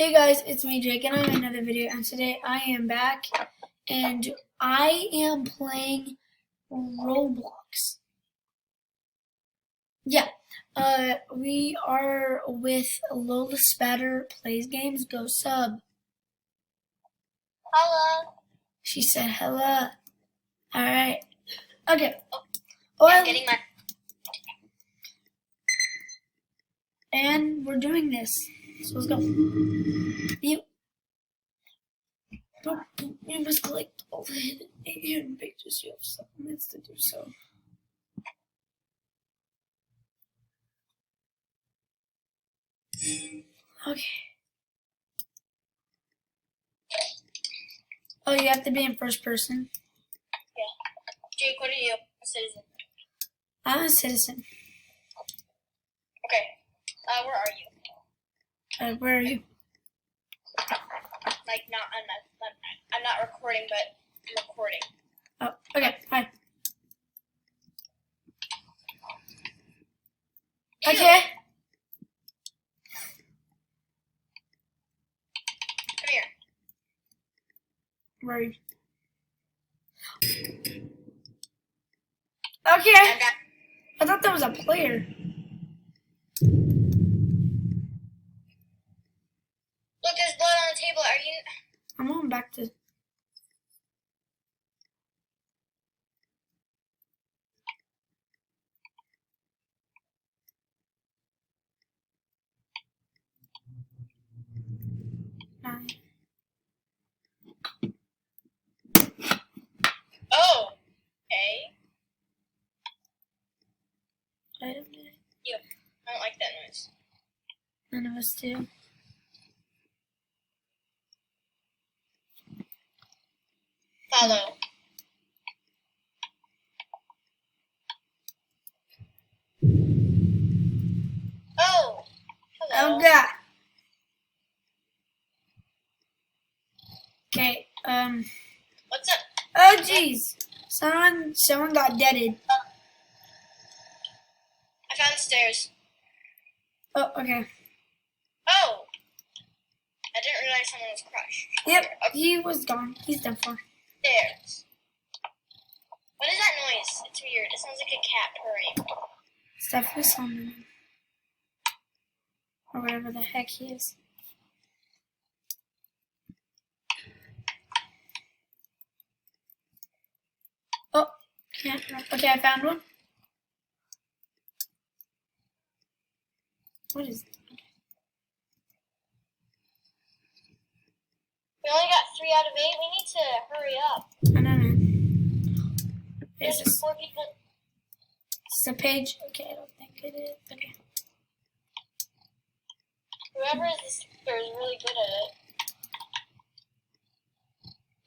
Hey guys, it's me Jake and I'm in another video, and today I am back and I am playing Roblox. Yeah, we are with Lola Spatter Plays Games. Go sub. Hello. She said hello. Alright. Okay. I'm getting my... And we're doing this. So let's go. You must collect all the hidden pictures. You have 7 minutes to do so. Okay. Oh, you have to be in first person? Yeah. Jake, what are you? A citizen. I'm a citizen. Okay. Where are you? Where are you? Like, I'm not recording, but I'm recording. Oh, okay. Hi. Ew. Okay. Come here. Where are you? Okay. I thought that was a player. Look, there's blood on the table. Are you... I'm going back to... Nine. Oh. Okay. Item day. Ew. I don't like that noise. None of us do. Follow. Oh. Hello. Oh god. Okay. What's up? Oh jeez. Someone got deaded. I found the stairs. Oh, okay. Oh. I didn't realize someone was crushed. Yep. Okay. He was gone. He's done for. Stairs. What is that noise? It's weird. It sounds like a cat purring. It's definitely Slenderman. Or whatever the heck he is. Oh, can't. Okay, I found one. What is it? We only got 3 out of 8. We need to hurry up. I know, man. There's Is this 4 people. the page? Okay, I don't think it is. Okay. Whoever is the speaker is really good at it.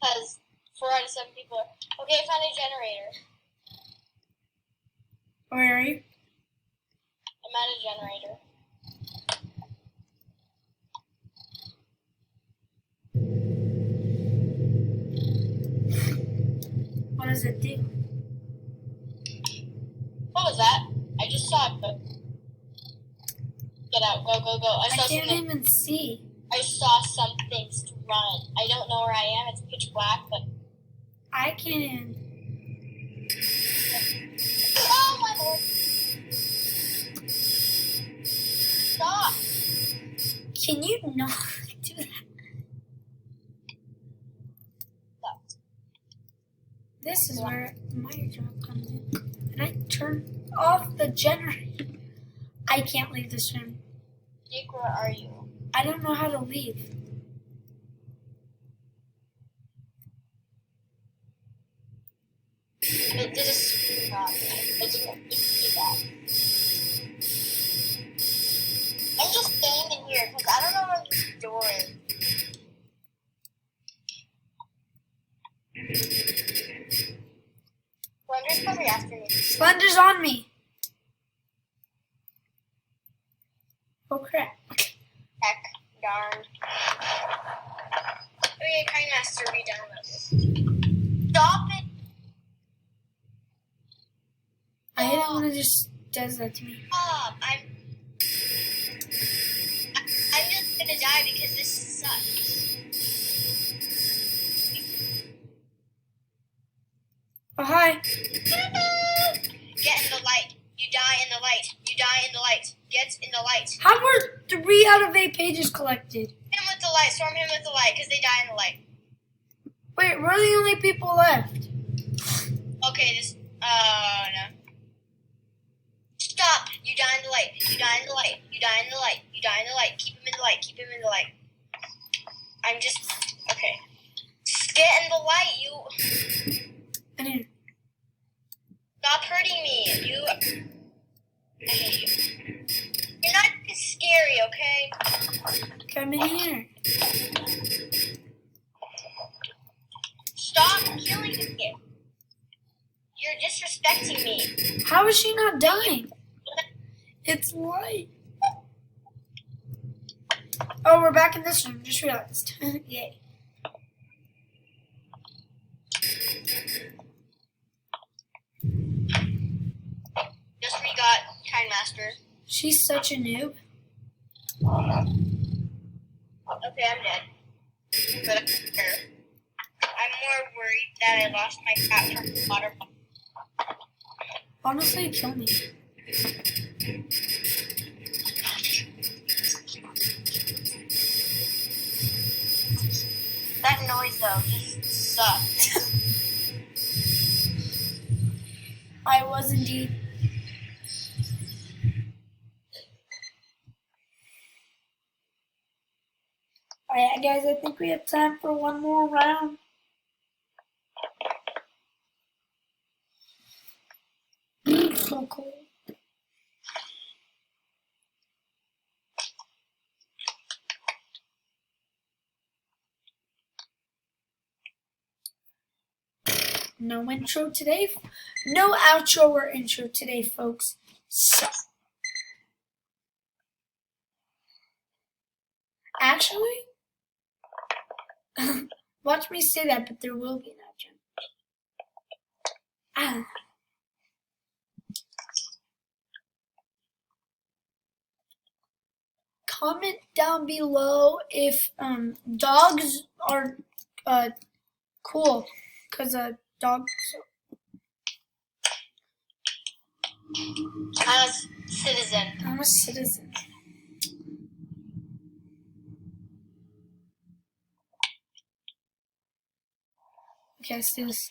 Because 4 out of 7 people are... Okay, I found a generator. Where are you? I'm at a generator. What does it do? What was that? I just saw it, but... Get out. Go, go, go. I can't even see. I saw some things to run. I don't know where I am. It's pitch black, but... I can't even... Oh, my lord. Stop. Can you not do that? Stop. This is where my job comes in. And I turn off the generator. I can't leave this room. Jake, where are you? I don't know how to leave. It did a screenshot. I didn't see that. I'm just standing here because I don't know where this door is. Slender's probably after me. Slender's on me. Oh crap. Heck, darn. Okay, Kind Master, be done with this. Stop it! I hate it when it just does that to me. I'm just gonna die because this Oh, hi. Get in the light. You die in the light. You die in the light. Get in the light. How were 3 out of 8 pages collected? Hit him with the light. Storm him with the light because they die in the light. Wait, we're the only people left. Okay, this. No. Stop! You die in the light. You die in the light. You die in the light. You die in the light. Keep him in the light. Keep him in the light. I'm just. Okay. Get in the light, you. I didn't. Stop hurting me. You. I hate you. You're not even scary, okay? Come in here. Stop killing me. You're disrespecting me. How is she not dying? It's light. Oh, we're back in this room. Just realized. Yay. Just re-got Kind Master. She's such a noob. Okay, I'm dead. But I'm sure. I'm more worried that I lost my cat from the water bottle. Honestly, kill me. That noise, though, just sucked. I was indeed. Alright, guys, I think we have time for one more round. So cool. No intro today. No outro or intro today, folks. So, actually, watch me say that, but there will be an outro. Ah. Comment down below if dogs are cool, because dogs. I'm a citizen. I'm a citizen. Okay, let's do this.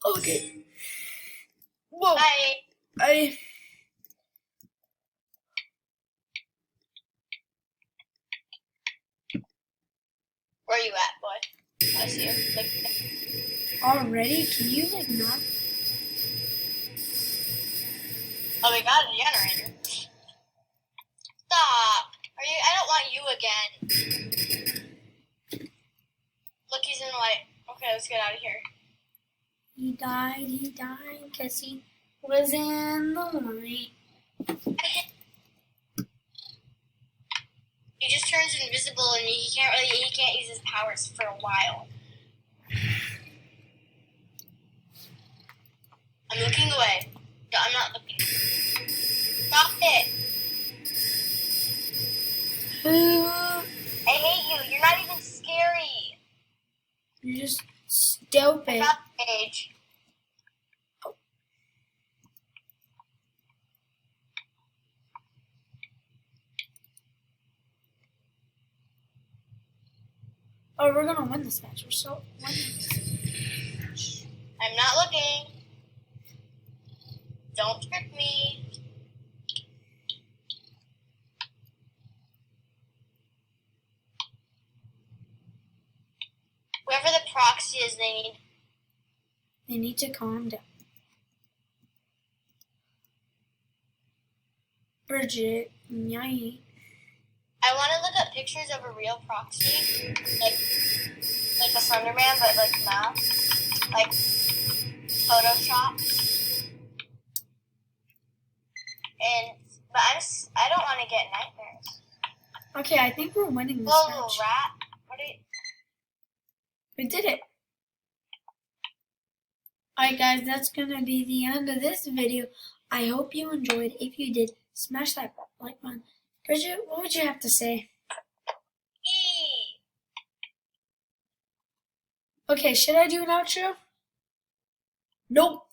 Okay. Whoa. Hi. Where are you at, boy? I see you. Like, Already? Can you not? oh, we got a generator. Stop. I don't want you again. Look, he's in white. Okay, let's get out of here. He died because he was in the light. He just turns invisible and he can't use his powers for a while. I'm looking away. No, I'm not looking. Stop it. I hate you. You're not even scary. You're just stupid. I got the page. Oh, we're gonna win this match. We're so winning. I'm not looking. Don't trick me. Whoever the proxy is, they need to calm down. Bridget, yay. I want to look up pictures of a real proxy, like a Slenderman, but like not, like Photoshop. But I don't want to get nightmares. Okay, I think we're winning this Whoa, match. rat! What are you? We did it. Alright guys, that's gonna be the end of this video. I hope you enjoyed. If you did, smash that like button. Bridget, what would you have to say? Okay, should I do an outro? Nope.